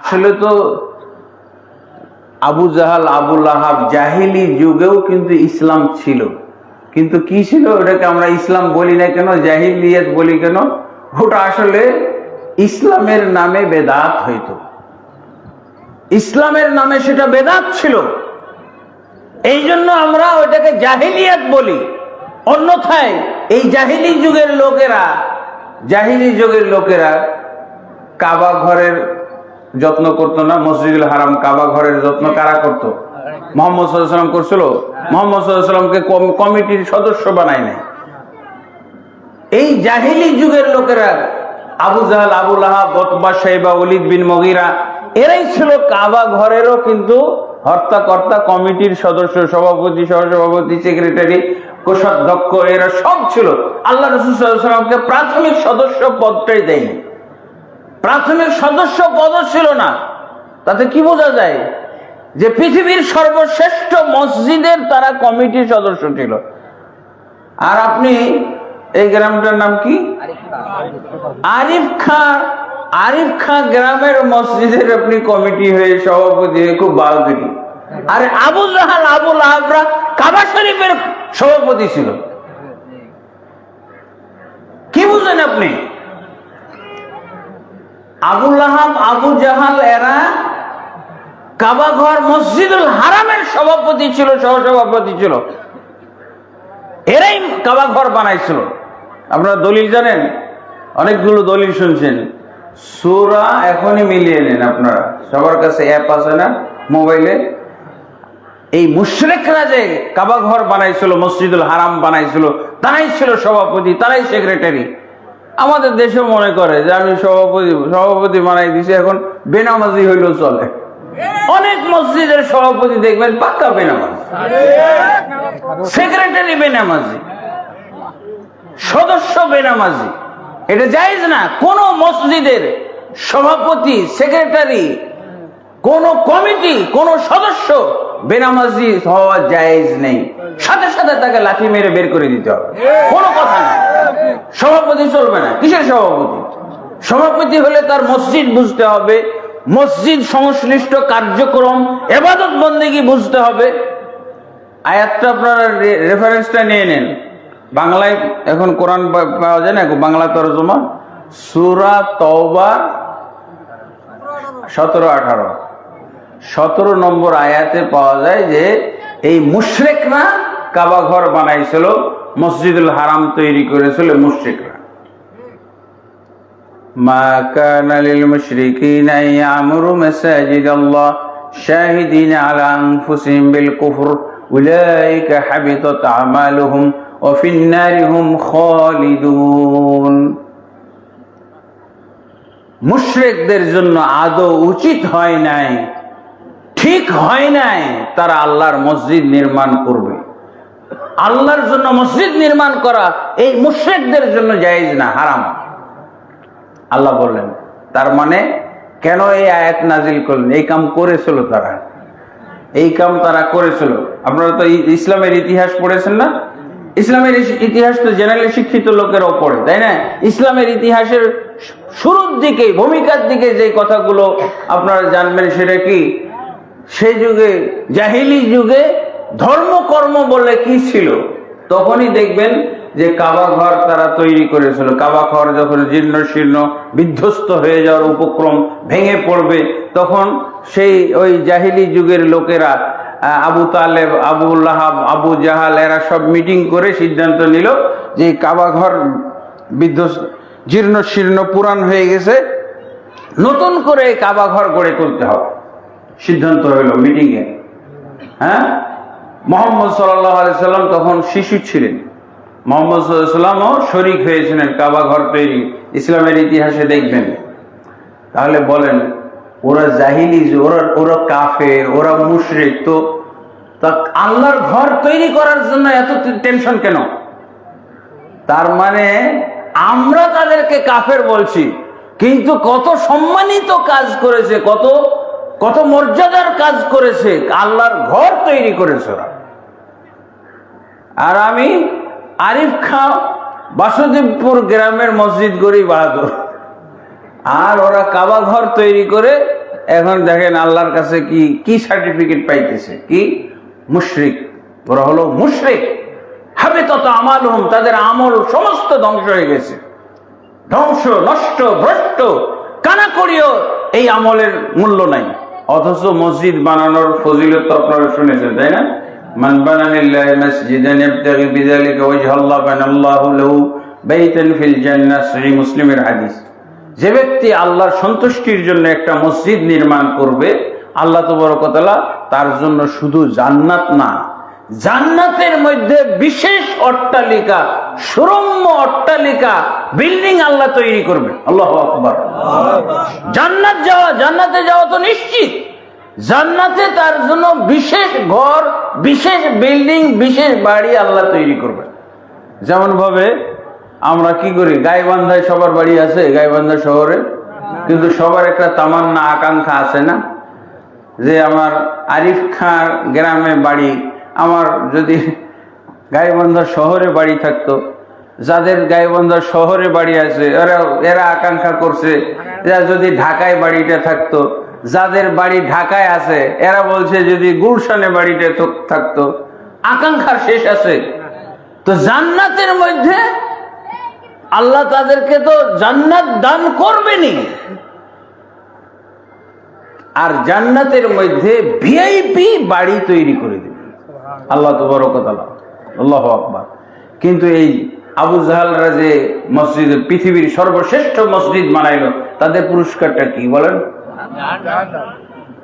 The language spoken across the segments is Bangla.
আসলে তো আবু জাহাল আবু লাহাব জাহিলি যুগেও কিন্তু ইসলাম ছিল, কিন্তু কি ছিল ওটাকে আমরা ইসলাম বলি না কেন, জাহিলিয়াত বলি কেন? ওটা আসলে ইসলামের নামে বেদাত হইতো, ইসলামের নামে সেটা বেদাত ছিল, এই জন্য আমরা ওইটাকে জাহিলিয়াত বলি। অন্যথায় এই জাহিলি যুগের লোকেরা কাবা ঘরের যত্ন করতো না? মসজিদুল হারাম কাবা ঘরের যত্ন কারা করতো? মুহাম্মদ সাল্লাল্লাহু আলাইহি ওয়াসাল্লাম করছিল? মুহাম্মদ সাল্লাল্লাহু আলাইহি ওয়াসাল্লামকে কমিটির সদস্য বানায় নাই। এই জাহিলি যুগের লোকেরা আবু জাহাল আবু লাহাব উতবা শাইবা ওয়ালিদ বিন মুগীরা এরাই ছিল কাবা ঘরেরও কিন্তু হর্তাকর্তা, কমিটির সদস্য, সভাপতি, সহসভাপতি, সেক্রেটারি, কোষাধ্যক্ষ, এরা সব ছিল। আল্লাহ রাসূল সাল্লাল্লাহু আলাইহি ওয়াসাল্লামকে প্রাথমিক সদস্য পদটাই দেয়নি, প্রাথমিক সদস্য পদও ছিল না। তাতে কি বোঝা যায়? যে পৃথিবীর সর্বশ্রেষ্ঠ মসজিদের তারা কমিটির সদস্য ছিল। আর আপনি এই গ্রামটার নাম কি? আরিফ খাঁ গ্রামের মসজিদের আপনি কমিটি হয়ে সভাপতি হয়ে খুব বাহাদুরি। আর আবু জাহাল আবু লাহাবরা কাবা শরীফের সভাপতি ছিল। কি বুঝেন আপনি? আবু লাহাব আবু জাহাল এরা কাবা ঘর মসজিদুল হারামের সভাপতি ছিল, সহসভাপতি ছিল, এরাই কাবা ঘর বানাইছিল। আপনারা দলিল জানেন? অনেকগুলো দলিল শুনছেন। সূরা এখনই মিলিয়ে নেন, আপনারা সবার কাছে অ্যাপ আছে না মোবাইলে? এই মুশরিকরা যে কাবা ঘর বানাইছিল, মসজিদুল হারাম বানাইছিল, তারাই ছিল সভাপতি, তারাই সেক্রেটারি। আমাদের দেশেও মনে করে যে আমি সভাপতি বানাই দিছি, এখন বেনামাজি হইলেও চলে। অনেক মসজিদের সভাপতি দেখবেন পাক্কা বেনামাজি, সেক্রেটারি বেনামাজি, সদস্য বেনামাজি। এটা জায়েজ না। কোন মসজিদের সভাপতি, সেক্রেটারি, কোন কমিটি, কোন সদস্য বেনামাজি হওয়া জায়েজ নেই। সাথে সাথে তাকে লাঠি মেরে বের করে দিতে হবে, কোনো কথা না। সভাপতি চলবে না। কিসের সভাপতি? সভাপতি হলে তার মসজিদ বুঝতে হবে, মসজিদ সংশ্লিষ্ট কার্যক্রম, ইবাদত বন্দেগী বুঝতে হবে। আয়াতটা আপনারা রেফারেন্সটা নিয়ে নেন। বাংলায় এখন কোরআন পাওয়া যায় না, বাংলা তরজমা সূরা তাওবা 17-18 17 নম্বর আয়াতে পাওয়া যায় যে এই মুশরিকরা কাবা ঘর বানাইছিল, মসজিদুল হারাম তৈরি করেছিল মুশরিকরা। মা কানা লিল মুশরিকিনা ইয়ামুরু মাসাজিদাল্লাহ শাহিদিনা আলা আনফুসিহিম বিল কুফর উলাইকা হাবিতাত আমালুহুম ওয়া ফিন নারি হুম খালিদুন। মুশরিকদের জন্য আদৌ উচিত হয় নাই, ঠিক হয় নাই তারা আল্লাহর মসজিদ নির্মাণ করবে। আল্লাহর জন্য মসজিদ নির্মাণ করা এই মুশরিকদের জন্য জায়েজ না, হারাম। আল্লাহ বললেন। তার মানে কেন এই আয়াত নাজিল করলেন? এই কাম করেছিল তারা, এই কাম তারা করেছিল। আপনারা তো ইসলামের ইতিহাস পড়েছেন না? ইসলামের ইতিহাস তো জেনারেলি শিক্ষিত লোকেরাও পড়ে, তাই না? ইসলামের ইতিহাসের শুরুর দিকে, ভূমিকার দিকে যে কথাগুলো আপনারা জানবেন সেটা কি? সেই যুগে, জাহিলি যুগে ধর্মকর্ম বলে কি ছিল, তখনই দেখবেন যে কাবা ঘর তারা তৈরি করেছিল। কাবা ঘর যখন জীর্ণ শীর্ণ বিধ্বস্ত হয়ে যাওয়ার উপক্রম, ভেঙে পড়বে, তখন সেই ওই জাহিলি যুগের লোকেরা আবু তালেব, আবু লাহাব, আবু জাহাল এরা সব মিটিং করে সিদ্ধান্ত নিল যে কাবা ঘর বিধ্বস্ত, জীর্ণ শীর্ণ, পুরান হয়ে গেছে, নতুন করে কাবা ঘর গড়ে তুলতে হবে। সিদ্ধান্ত হইল মিটিংয়ে। হ্যাঁ, মুহাম্মদ সাল্লাল্লাহু আলাইহি সাল্লাম তখন শিশু ছিলেন। মুহাম্মদ সাল্লাল্লাহু আলাইহি সাল্লামও শরীক হয়েছিলেন কাবা ঘর তৈরি, ইসলামের ইতিহাসে দেখবেন। তাহলে বলেন, ওরা জাহিলি, ওরা কাফের, ওরা মুশরিক, তো আল্লাহর ঘর তৈরি করার জন্য এত টেনশন কেন? তার মানে আমরা তাদেরকে কাফের বলছি, কিন্তু কত সম্মানিত কাজ করেছে, কত মর্যাদার কাজ করেছে, আল্লাহর ঘর তৈরি করেছে ওরা। আর আমি আরিফ খাঁ বাসুদেবপুর গ্রামের মসজিদ গড়ি বাহাদুর, আর ওরা কাবা ঘর তৈরি করে এখন দেখেন আল্লাহর কাছে কি কি সার্টিফিকেট পাইতেছে, কি মুশরিক, ওরা হলো মুশরিক। হাবিতাত আমালুহুম, তাদের আমল সমস্ত ধ্বংস হয়ে গেছে, ধ্বংস, নষ্ট, ভ্রষ্ট, কানাকড়িও এই আমলের মূল্য নাই। অথচ মসজিদ বানানোর ফজিলত তো আপনারা শুনেছেন, তাই না? মান বানা লিল্লাহি মাসজিদান ইয়াবতাগি বিযালিকা ওয়াজহাল্লাহ বানাল্লাহু লাহু বাইতান ফিল জান্নাহ, সহিহ মুসলিমের হাদিস। যে ব্যক্তি আল্লাহর সন্তুষ্টির জন্য একটা মসজিদ নির্মাণ করবে, আল্লাহ তাবারক ওয়া তাআলা তার জন্য শুধু জান্নাত না, জান্নাতের মধ্যে বিশেষ অট্টালিকা, সুরম্য অট্টালিকা, বিল্ডিং আল্লাহ তৈরি করবে। আল্লাহু আকবার। জান্নাতে যাওয়া তো নিশ্চিত। জান্নাতে তার জন্য বিশেষ ঘর, বিশেষ বিল্ডিং, বিশেষ বাড়ি আল্লাহ তৈরি করবে। যেমন ভাবে আমরা কি করি, গাইবান্ধায় সবার বাড়ি আছে, গাইবান্ধা শহরে, কিন্তু সবার একটা তামান্না, আকাঙ্ক্ষা আছে না, যে আমার আরিফ খাঁ গ্রামে বাড়ি, আমার যদি গাইবান্ধা শহরে বাড়ি থাকতো। যাদের গাইবান্ধা শহরে বাড়ি আছে এরা আকাঙ্ক্ষা করছে যদি ঢাকায় বাড়িটা থাকতো। যাদের বাড়ি ঢাকায় আছে এরা বলছে যদি গুলশানে বাড়িটা থাকতো। আকাঙ্ক্ষার শেষ আছে। তো জান্নাতের মধ্যে আল্লাহ তাদেরকে তো জান্নাত দান করবেনই, আর জান্নাতের মধ্যে ভিআইপি বাড়ি তৈরি করে দেবে আল্লাহ তাবারক ওয়া তাআলা। আল্লাহু আকবার। কিন্তু এই আবু জাহালরা যে মসজিদ, পৃথিবীর সর্বশ্রেষ্ঠ মসজিদ বানাইলো, তাদের পুরস্কারটা কি বলেন?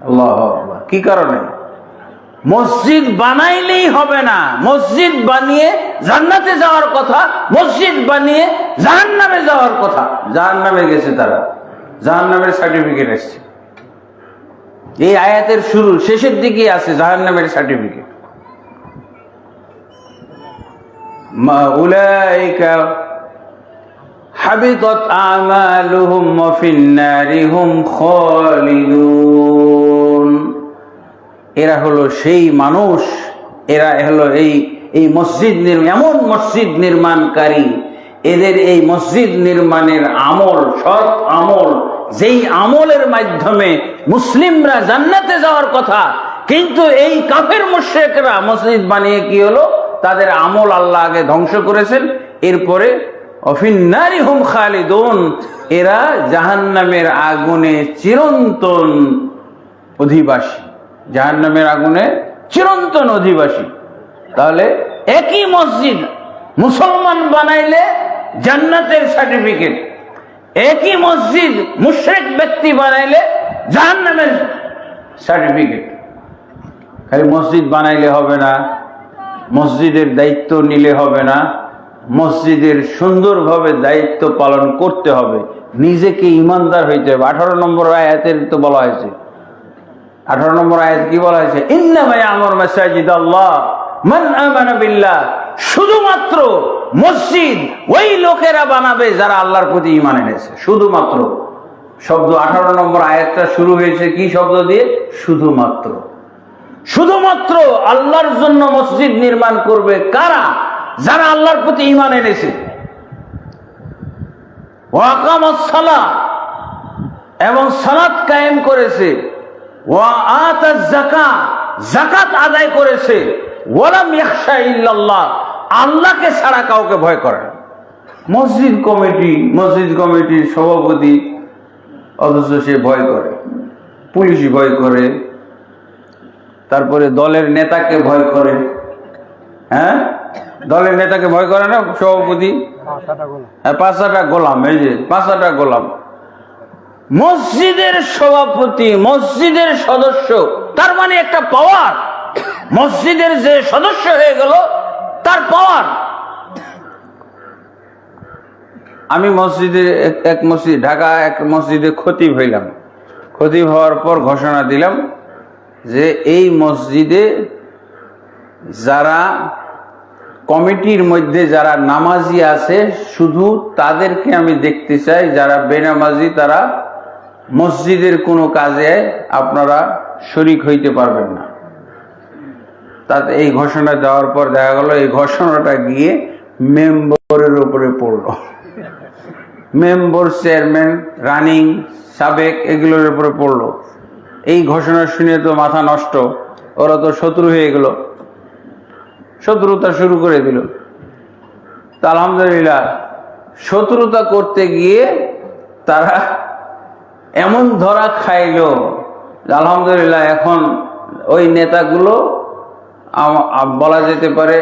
আল্লাহু আকবার। কি কারণে? মসজিদ বানাইলেই হবে না, মসজিদ বানিয়ে জান্নাতে যাওয়ার কথা, মসজিদ বানিয়ে জাহান্নামে যাওয়ার কথা। জাহান্নামে গেছে তারা, জাহান্নামের সার্টিফিকেট এসছে। এই আয়াতের শুরু শেষের দিকে আছে জাহান্নামের সার্টিফিকেট। উলাইকা হাবিতাত আমালুহুম ওয়া ফিন নারি হুম খালিদুন। এরা হলো সেই মানুষ, এরা হলো এই মসজিদ, এমন মসজিদ নির্মাণকারী, এদের এই মসজিদ নির্মাণের আমল, সৎ আমল, যেই আমলের মাধ্যমে মুসলিমরা জান্নাতে যাওয়ার কথা, কিন্তু এই কাফের মুশরিকরা মসজিদ বানিয়ে কি হলো, তাদের আমল আল্লাহ আগে ধ্বংস করেছেন। এরপরে অফিন নারি হুম খালিদুন, এরা জাহান্নামের আগুনে চিরন্তন অধিবাসী, জাহান্নামের আগুনে চিরন্তন অধিবাসী। তাহলে একই মসজিদ মুসলমান বানাইলে জান্নাতের সার্টিফিকেট, একই মসজিদ মুশরিক ব্যক্তি বানাইলে জাহান্নামের সার্টিফিকেট। খালি মসজিদ বানাইলে হবে না, মসজিদের দায়িত্ব নিলে হবে না, মসজিদের সুন্দরভাবে দায়িত্ব পালন করতে হবে, নিজেকে ইমানদার হইতে হবে। 18 নম্বর আয়াতের তো বলা হয়েছে, 18 নম্বর আয়াত কি বলা হয়েছে? ইন্নামা ইয়ামুরু মাসাজিদাল্লাহ মান আমানা বিল্লাহ। শুধুমাত্র মসজিদ ওই লোকেরা বানাবে যারা আল্লাহর প্রতি ঈমান এনেছে। শুধুমাত্র শব্দ 18 নম্বর আয়াতটা শুরু হয়েছে কি শব্দ দিয়ে? শুধুমাত্র। শুধুমাত্র আল্লাহর জন্য মসজিদ নির্মাণ করবে কারা? যারা আল্লাহর প্রতি ঈমান এনেছে। ওয়া আকামাস সালাহ, এবং সালাত কায়েম করেছে। ওয়া আতাজ যাকাত, যাকাত আদায় করেছে। ওয়ালাম ইয়াখশা ইল্লাল্লাহ, আল্লাহকে ছাড়া কাউকে ভয় করে না। মসজিদ কমিটির সভাপতি, অথচ সে ভয় করে, পুলিশ ভয় করে, তারপরে দলের নেতাকে ভয় করে। হ্যাঁ, দলের নেতাকে ভয় করে না সভাপতি? 5টা গোলাম, এই যে 5টা গোলাম। মসজিদের সভাপতি, মসজিদের সদস্য, তার মানে একটা পাওয়ার। মসজিদের যে সদস্য হয়ে গেল তার পাওয়ার। আমি মসজিদে ঢাকা এক মসজিদে খতিব হইলাম। খতিব হওয়ার পর ঘোষণা দিলাম যে এই মসজিদে যারা কমিটির মধ্যে যারা নামাজি আছে শুধু তাদেরকে আমি দেখতে চাই, যারা বেনামাজি তারা মসজিদের কোনো কাজে আপনারা শরীক হইতে পারবেন না। তাতে এই ঘোষণা দেওয়ার পর দেখা গেল এই ঘোষণাটা গিয়ে মেম্বরের উপরে পড়ল। মেম্বার, চেয়ারম্যান, রানিং, সাবেক, এগুলোর উপরে পড়লো। এই ঘোষণা শুনে তো মাথা নষ্ট, ওরা তো শত্রু হয়ে গেল, শত্রুতা শুরু করে দিল। তা আলহামদুলিল্লাহ শত্রুতা করতে গিয়ে তারা এমন ধরা খাইলো, আলহামদুলিল্লাহ এখন ওই নেতাগুলো বলা যেতে পারে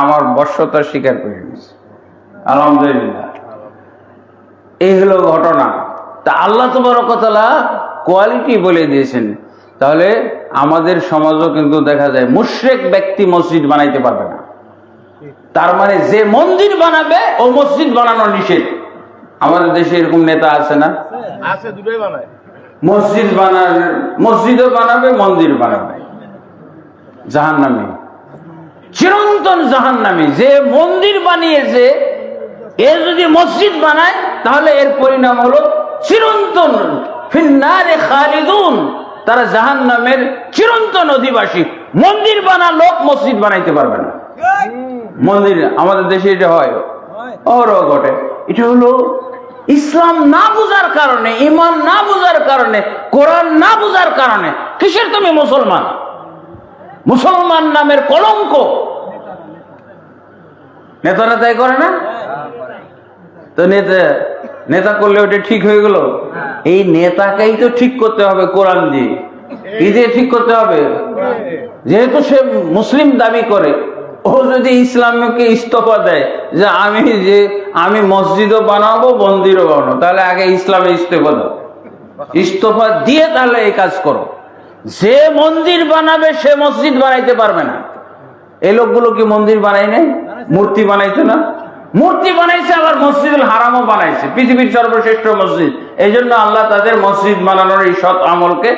আমার বশ্যতা স্বীকার করে নিয়েছে। আলহামদুলিল্লাহ এই হলো ঘটনা। তা আল্লাহ তাবারক ওয়া তাআলা কোয়ালিটি বলে দিয়েছেন। তাহলে আমাদের সমাজও কিন্তু দেখা যায় মুশরিক ব্যক্তি মসজিদ বানাইতে পারবে না। তার মানে যে মন্দির বানাবে ও মসজিদ বানানো নিষেধ। আমাদের দেশে এরকম নেতা আছে না? আছে, দুটোই বানায়। মসজিদও বানাবে, মন্দির বানাবে, জাহান্নামী, চিরন্তন জাহান্নামী। যে মন্দির বানিয়েছে এ যদি মসজিদ বানায় তাহলে এর পরিণাম হলো চিরন্তন ফিন্নারে খালিদুন, তারা জাহান্নামের চিরন্তন অধিবাসী। মন্দির বানা লোক মসজিদ বানাইতে পারবে না। মন্দির আমাদের দেশে এটা হয়, ওরও ঘটে। এটা হলো ইসলাম না বুঝার কারণে, ইমান না বুঝার কারণে, কোরআন না বুঝার কারণে। কিসের তুমি মুসলমান? মুসলমান নামের কলঙ্ক। নেতারা তাই করে না? তো নেতা করলে ওটা ঠিক হয়ে গেল? এই নেতাকেই তো ঠিক করতে হবে কোরআন দিয়ে, কি দিয়ে ঠিক করতে হবে? যেহেতু সে মুসলিম দাবি করে, ও যদি ইসলামকে ইস্তফা দেয় যে আমি মসজিদও বানাবো, মন্দিরও বানাবো, তাহলে আগে ইসলামে ইস্তফা দাও। ইস্তফা দিয়ে তাহলে এই কাজ করো। যে মন্দির বানাবে সে মসজিদ বানাইতে পারবে না। এই লোকগুলো কি মন্দির বানাই নাই? মূর্তি বানাইতো না? মূর্তি বানাইছে, আবার মসজিদুল হারামও বানাইছে, পৃথিবীর সর্বশ্রেষ্ঠ মসজিদ। এই জন্য আল্লাহ তাদের মসজিদ বানানোর এই সৎ আমলকে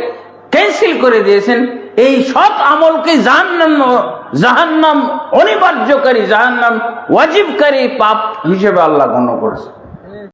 ক্যান্সেল করে দিয়েছেন। এই সৎ আমলকে জাহান্নাম অনিবার্যকারী, জাহান্নাম ওয়াজিবকারী পাপ হিসেবে আল্লাহ গণ্য করেছে।